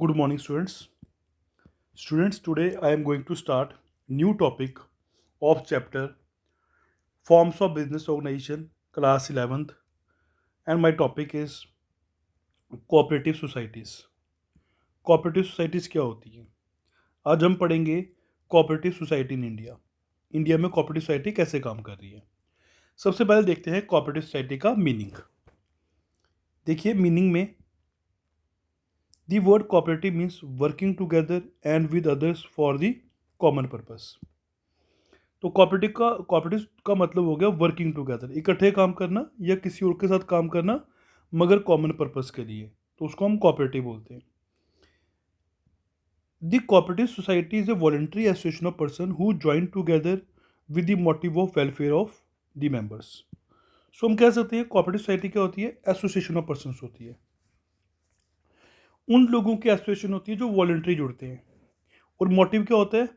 Good morning, students. Today I am going to start new topic of chapter Forms of Business Organization, class 11th, and my topic is Cooperative Societies. Cooperative Societies क्या होती है? आज हम पढ़ेंगे cooperative society in India. India में cooperative society कैसे काम कर रही है। सबसे पहले देखते हैं कोऑपरेटिव सोसाइटी का मीनिंग। देखिए मीनिंग में the word cooperative means working together and with others for the common purpose. तो कोऑपरेटिव का मतलब हो गया वर्किंग टुगेदर, इकट्ठे काम करना या किसी और के साथ काम करना मगर कॉमन पर्पस के लिए, तो उसको हम कोऑपरेटिव बोलते हैं। The cooperative society is a voluntary association of person who join together with the motive of welfare of the members. So हम कह सकते हैं कोऑपरेटिव सोसाइटी क्या होती है? एसोसिएशन ऑफ पर्सन होती है। उन लोगों की एसोसिएशन होती है जो वॉलंटरी जुड़ते हैं, और मोटिव क्या होता है?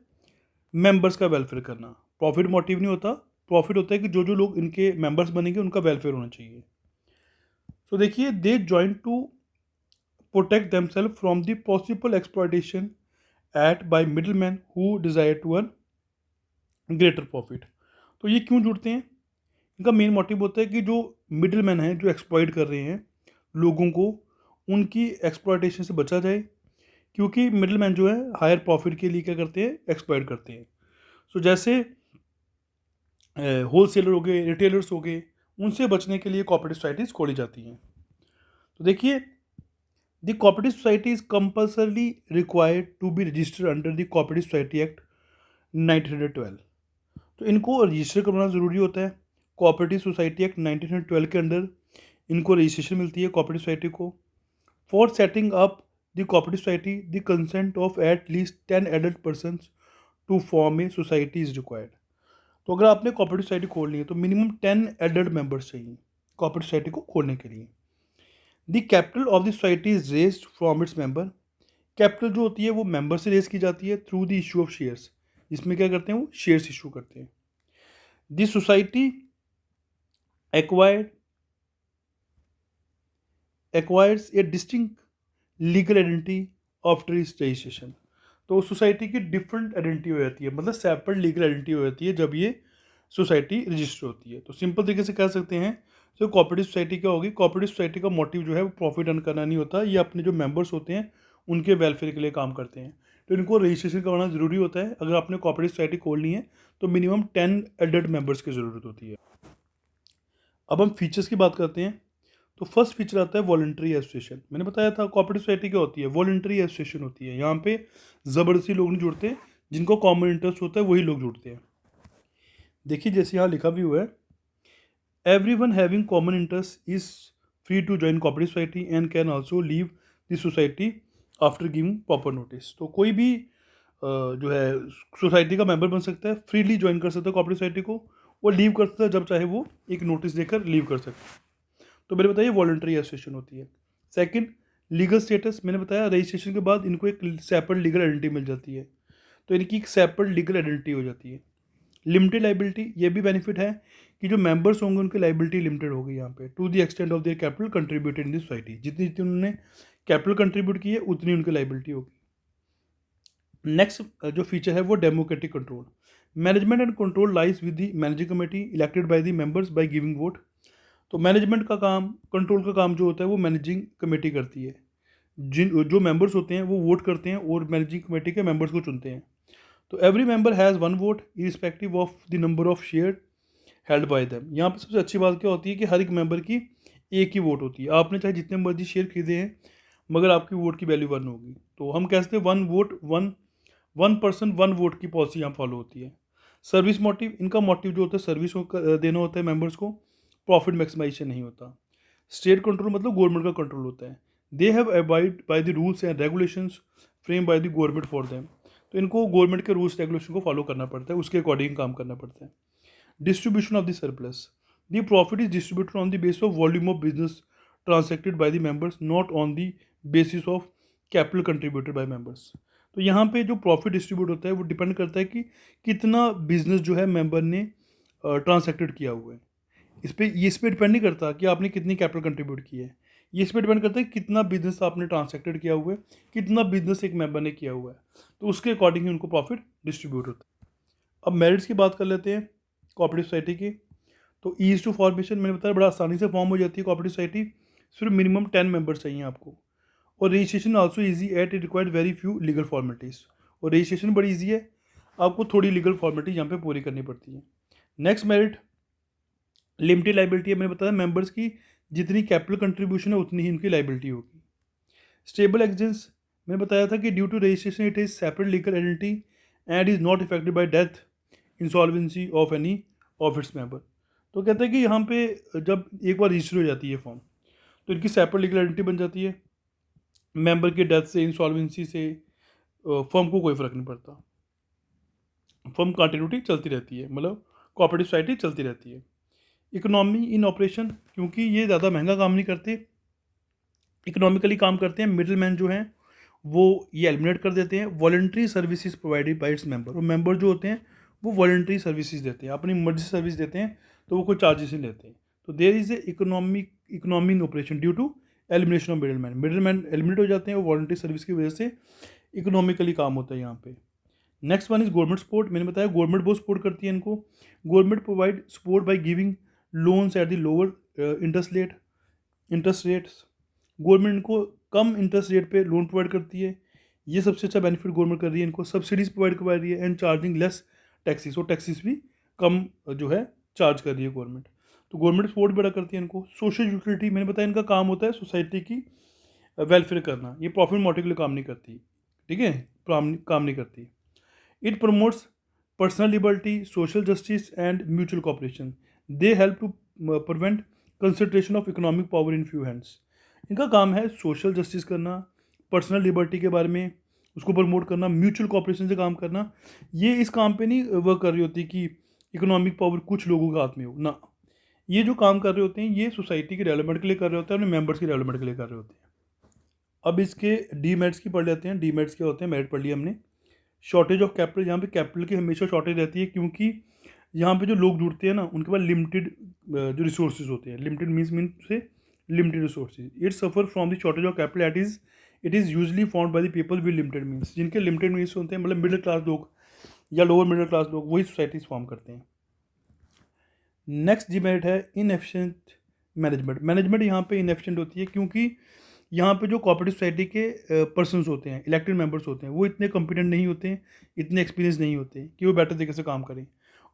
मेंबर्स का वेलफेयर करना। प्रॉफिट मोटिव नहीं होता, प्रॉफिट होता है कि जो जो लोग इनके मेंबर्स बनेंगे उनका वेलफेयर होना चाहिए। तो देखिए they join to protect themselves from the possible exploitation at by middle man who desire to earn greater profit. तो ये क्यों जुड़ते हैं? इनका मेन मोटिव होता है कि जो मिडिल मैन है, जो एक्सप्लॉयट कर रहे हैं लोगों को, उनकी एक्सप्लॉयटेशन से बचा जाए, क्योंकि मिडिल मैन जो है हायर प्रॉफिट के लिए क्या करते हैं? एक्सप्लॉयट करते हैं। सो जैसे होल सेलर हो गए, रिटेलर्स हो गए, उनसे बचने के लिए कोऑपरेटिव सोसाइटीज़ खोली जाती हैं। तो देखिए the cooperative society is compulsorily required to be registered under the cooperative society act 1912। तो इनको रजिस्टर करवाना ज़रूरी होता है। कोऑपरेटिव सोसाइटी एक्ट 1912 के अंडर इनको रजिस्ट्रेशन मिलती है कोऑपरेटिव सोसाइटी को। For setting up the cooperative society the consent of at least 10 adult person to form a society is required. तो अगर आपने कोऑपरेटिव सोसाइटी खोलनी है तो मिनिमम 10 एडल्ट मेंबर्स चाहिए कोऑपरेटिव सोसाइटी को खोलने के लिए। The capital of the society is raised from its member. Capital जो होती है वो मेंबर से रेज की जाती है through the issue of shares, जिसमें क्या करते हैं? वो शेयर्स इशू करते हैं। The society acquires A distinct legal identity after it's registration. तो सोसाइटी की डिफरेंट आइडेंटिटी हो जाती है, मतलब सेपरेट लीगल आइडेंटिटी हो जाती है जब ये सोसाइटी रजिस्टर होती है। तो सिंपल तरीके से कह सकते हैं जो कोऑपरेटिव सोसाइटी क्या होगी? कोऑपरेटिव सोसाइटी का मोटिव जो है वो प्रॉफिट अर्न करना नहीं होता, ये अपने जो मेंबर्स होते हैं उनके वेलफेयर के लिए काम करते हैं। तो इनको रजिस्ट्रेशन करवाना ज़रूरी होता है। अगर आपने कोऑपरेटिव सोसाइटी खोलनी है तो मिनिमम 10 एडल्ट मेंबर्स की ज़रूरत होती है। अब हम फीचर्स की बात करते हैं। तो फर्स्ट फीचर आता है वॉलंटरी एसोसिएशन। मैंने बताया था कोऑपरेटिव सोसाइटी क्या होती है? वॉलंटरी एसोसिएशन होती है। यहाँ पे ज़बरदस्ती लोग नहीं जुड़ते, जिनको कॉमन इंटरेस्ट होता है वही लोग जुड़ते हैं। देखिए जैसे यहाँ लिखा भी हुआ है, everyone having common interest is free to join cooperative society and can also leave the society after giving proper notice. तो कोई भी जो है सोसाइटी का मेंबर बन सकता है, फ्रीली ज्वाइन कर सकता है कोऑपरेटिव सोसाइटी को, वो लीव कर सकता है जब चाहे वो एक नोटिस देकर लीव कर सकता है। तो मैंने बताया वॉलंटरी एसोसिएशन होती है। Second, legal status. मैंने बताया रजिस्ट्रेशन के बाद इनको एक सेपरेट लीगल आइडेंटिटी मिल जाती है, तो इनकी एक सेपरेट लीगल आइडेंटिटी हो जाती है। लिमिटेड लाइबिलिटी, ये भी बेनिफिट है कि जो मेंबर्स होंगे उनकी लाइबिलिटी लिमिटेड होगी यहाँ पे, to the extent of their capital contributed in the society. जितनी जितनी उन्होंने कैपिटल कंट्रीब्यूट की है उतनी उनकी लाइबिलिटी होगी। नेक्स्ट जो फीचर है वो democratic control. Management and control lies with the managing committee elected by the members by giving vote. तो मैनेजमेंट का काम, कंट्रोल का काम जो होता है वो मैनेजिंग कमेटी करती है। जो मेंबर्स होते हैं वो वोट करते हैं और मैनेजिंग कमेटी के मेंबर्स को चुनते हैं। तो every member has one vote irrespective of the number of share held by them. यहाँ पर सबसे अच्छी बात क्या होती है कि हर एक मेंबर की एक ही वोट होती है। आपने चाहे जितने मर्जी शेयर खरीदे हैं मगर आपकी वोट की वैल्यू 1 होगी। तो हम कह सकते हैं one vote one person one vote की पॉलिसी यहाँ फॉलो होती है। सर्विस मोटिव, इनका मोटिव जो होता है सर्विस देना होता है मेंबर्स को, प्रॉफिट मैक्सिमाइजेशन नहीं होता। स्टेट कंट्रोल मतलब गवर्नमेंट का कंट्रोल होता है। They have abide by the rules and regulations frame by the government for them. तो इनको गवर्नमेंट के रूल्स रेगुलेशन को फॉलो करना पड़ता है, उसके अकॉर्डिंग काम करना पड़ता है। Distribution of the surplus, the profit is distributed on the basis of volume of business transacted by the members, not on the basis of capital contributed by members. तो यहाँ पे जो प्रॉफिट डिस्ट्रीब्यूट होता है वो डिपेंड करता है कि कितना बिजनेस जो है मेंबर ने ट्रांसैक्टेड किया हुआ है। इस पर डिपेंड नहीं करता कि आपने कितनी कैपिटल कंट्रीब्यूट की है। ये इस पर डिपेंड करता है कितना बिजनेस आपने ट्रांसैक्टेड किया हुआ है, कितना बिजनेस एक मेंबर ने किया हुआ है, तो उसके अकॉर्डिंग ही उनको प्रॉफिट डिस्ट्रीब्यूट होता है। अब मेरिट्स की बात कर लेते हैं कोऑपरेटिव सोसाइटी की। तो ईज टू फॉर्मेशन मैंने बताया बड़ा आसानी से फॉर्म हो जाती है कोऑपरेटिव सोसाइटी, सिर्फ मिनिमम 10 मेंबर्स चाहिए आपको। और registration also easy at it required very few legal formalities. और रजिस्ट्रेशन बड़ी इजी है, आपको थोड़ी लीगल फॉर्मेलिटी यहाँ पे पूरी करनी पड़ती है। नेक्स्ट मेरिट लिमिटेड लाइबिलिटी है। मैंने बताया मेंबर्स की जितनी कैपिटल कंट्रीब्यूशन है उतनी ही उनकी लाइबिलिटी होगी। स्टेबल एग्जेंस मैंने बताया था कि due to registration it is separate legal entity and is not affected by death insolvency of any of its member. तो कहते हैं कि यहाँ पे जब एक बार रजिस्टर हो जाती है फॉर्म तो इनकी सेपरेट लीगल एंटिटी बन जाती है, मेंबर की डेथ से इंसॉल्वेंसी से फर्म को कोई फ़र्क नहीं पड़ता, फर्म कंटिन्यूटी चलती रहती है, मतलब कोऑपरेटिव सोसाइटी चलती रहती है। इकोनॉमी इन ऑपरेशन, क्योंकि ये ज़्यादा महंगा काम नहीं करते, इकोनॉमिकली काम करते हैं, मिडिल मैन जो हैं वो ये एलिमिनेट कर देते हैं। Voluntary services provided by its member, और मेंबर जो होते हैं वो वॉलंटरी सर्विसेज देते हैं, अपनी मर्जी सर्विस देते हैं, तो वो कोई चार्जेस नहीं लेते हैं। तो there is a economy in operation due to elimination of middle man eliminate हो जाते हैं, और वॉलंटरी सर्विस की वजह से इकोनॉमिकली काम होता है यहाँ पे। Next one is government support. मैंने बताया गवर्नमेंट बहुत सपोर्ट करती है इनको। Government provide support by giving loans at the lower interest rates. Government इनको कम इंटरेस्ट रेट पे लोन प्रोवाइड करती है, ये सबसे अच्छा बेनिफिट गवर्नमेंट कर रही है इनको। सब्सिडीज प्रोवाइड करवा रही है एंड चार्जिंग लेस टैक्सेस, और टैक्सेस भी कम जो है चार्ज कर रही है गवर्नमेंट। तो गवर्नमेंट सपोर्ट बड़ा करती है इनको। सोशल यूटिलिटी मैंने बताया इनका काम होता है सोसाइटी की वेलफेयर करना, ये प्रॉफिट मोटिव के लिए काम नहीं करती, ठीक है, काम नहीं करती। It promotes personal liberty, social justice, and mutual cooperation. They help to prevent concentration of economic power in few hands. इनका काम है सोशल जस्टिस करना, पर्सनल लिबर्टी के बारे में उसको प्रमोट करना, म्यूचुअल कॉपरेशन से काम करना। ये इस काम पे नहीं वर्क कर रही होती कि इकोनॉमिक पावर कुछ लोगों के हाथ में हो ना, ये जो काम कर रहे होते हैं ये सोसाइटी के डेवलपमेंट के लिए कर रहे होते हैं, अपने मेंबर्स के डेवलपमेंट के लिए कर रहे होते हैं। अब इसके डीमेरिट्स की पढ़ लेते हैं। डीमेरिट्स क्या होते हैं, मेरिट पढ़ लिया हमने। शॉर्टेज ऑफ कैपिटल, यहाँ पे कैपिटल की हमेशा शॉर्टेज रहती है, क्योंकि यहाँ पे जो लोग जुड़ते हैं ना उनके पास लिमिटेड जो रिसोर्सेज होते हैं, लिमिटेड मीन से limited resources. It suffer from the shortage of capital it is usually found by the people with limited means. जिनके लिमिटेड मीन्स होते हैं, मतलब मिडिल क्लास लोग या लोअर मिडिल क्लास लोग, वही सोसाइटीज फॉर्म करते हैं। नेक्स्ट डिमेरिट है इनएफिशिएंट मैनेजमेंट। मैनेजमेंट यहाँ पे इनएफिशिएंट होती है, क्योंकि यहाँ पे जो कोऑपरेटिव सोसाइटी के पर्सन्स होते हैं, इलेक्टेड मेंबर्स होते हैं, वो इतने कॉम्पिटेंट नहीं होते हैं, इतने एक्सपीरियंस नहीं होते हैं कि वो बेटर तरीके से काम करें।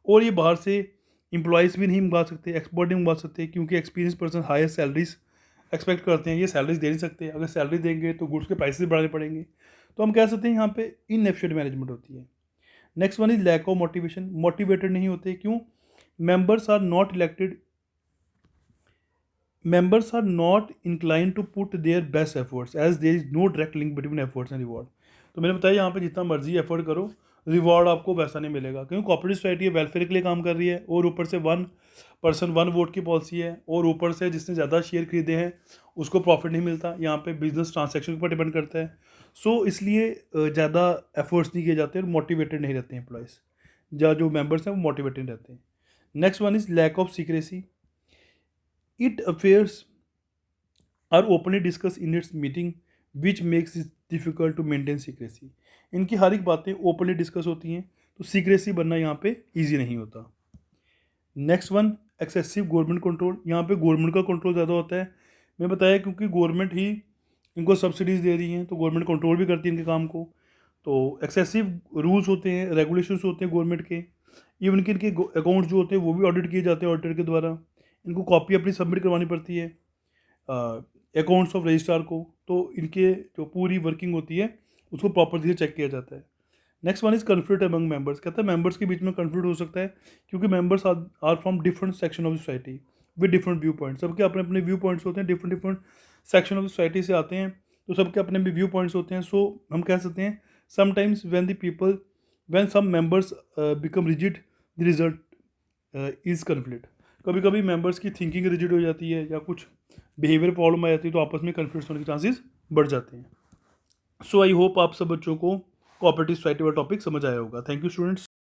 और ये बाहर से एम्प्लॉयज़ भी नहीं मंगवा सकते, एक्सपर्ट नहीं मंगवा सकते, क्योंकि experience person higher salaries expect करते हैं, ये सैलरीज दे नहीं सकते। अगर सैलरी देंगे तो गुड्स के प्राइसेस बढ़ाने पड़ेंगे। तो हम कह सकते हैं यहाँ पे इनएफिशिएंट मैनेजमेंट होती है। Next one is lack of motivation. Motivated नहीं होते, क्यों? Members are not elected members are not inclined to put their best efforts as there is no direct link between efforts and reward. तो मैंने बताया यहाँ पे जितना मर्जी एफर्ट करो रिवॉर्ड आपको वैसा नहीं मिलेगा, क्योंकि कोऑपरेटिव सोसाइटी वेलफेयर के लिए काम कर रही है, और ऊपर से 1 पर्सन 1 वोट की पॉलिसी है, और ऊपर से जिसने ज़्यादा शेयर खरीदे हैं उसको प्रॉफिट नहीं मिलता। यहाँ पे बिजनेस ट्रांसैक्शन पर डिपेंड करता है। सो इसलिए ज़्यादा एफर्ट्स नहीं किए जाते और मोटिवेटेड नहीं रहते हैं एम्प्लॉयज़, जो मेंबर्स हैं वो मोटिवेटेड रहते हैं। Next one is lack of secrecy. It affairs are openly discussed in its meeting which makes it difficult to maintain secrecy. इनकी हर एक बातें ओपनली डिस्कस होती हैं, तो सीक्रेसी बनना यहाँ पे इजी नहीं होता। Next one excessive government control. यहाँ पे गवर्नमेंट का कंट्रोल ज़्यादा होता है। मैं बताया क्योंकि गवर्नमेंट ही इनको सब्सिडीज़ दे रही हैं, तो गवर्नमेंट कंट्रोल भी करती है इनके काम को। तो एक्सेसिव रूल्स होते हैं, रेगुलेशंस होते हैं गवर्नमेंट के। इवन कि इनके अकाउंट्स जो होते हैं वो भी ऑडिट किए जाते हैं ऑडिटर के द्वारा। इनको कॉपी अपनी सबमिट करवानी पड़ती है अकाउंट्स ऑफ रजिस्ट्रार को, तो इनके जो पूरी वर्किंग होती है उसको प्रॉपर से चेक किया जाता है। Next one is conflict among members. कहता है मेंबर्स के बीच में कन्फ्लिक्ट हो सकता है, क्योंकि members are from different section of society with different view points. सबके अपने अपने व्यू पॉइंट्स होते हैं, different different section of society से आते हैं, तो सबके अपने भी व्यू पॉइंट्स होते हैं। सो हम कह सकते हैं sometimes when some members become rigid the result is conflict. कभी कभी मेंबर्स की थिंकिंग रिजिड हो जाती है या कुछ बिहेवियर प्रॉब्लम आ जाती है, तो आपस में कन्फ्लिक्ट होने के चांसेस बढ़ जाते हैं। सो आई होप आप सब बच्चों को कोऑपरेटिव सोसाइटी वाला टॉपिक समझ आया होगा। Thank you students.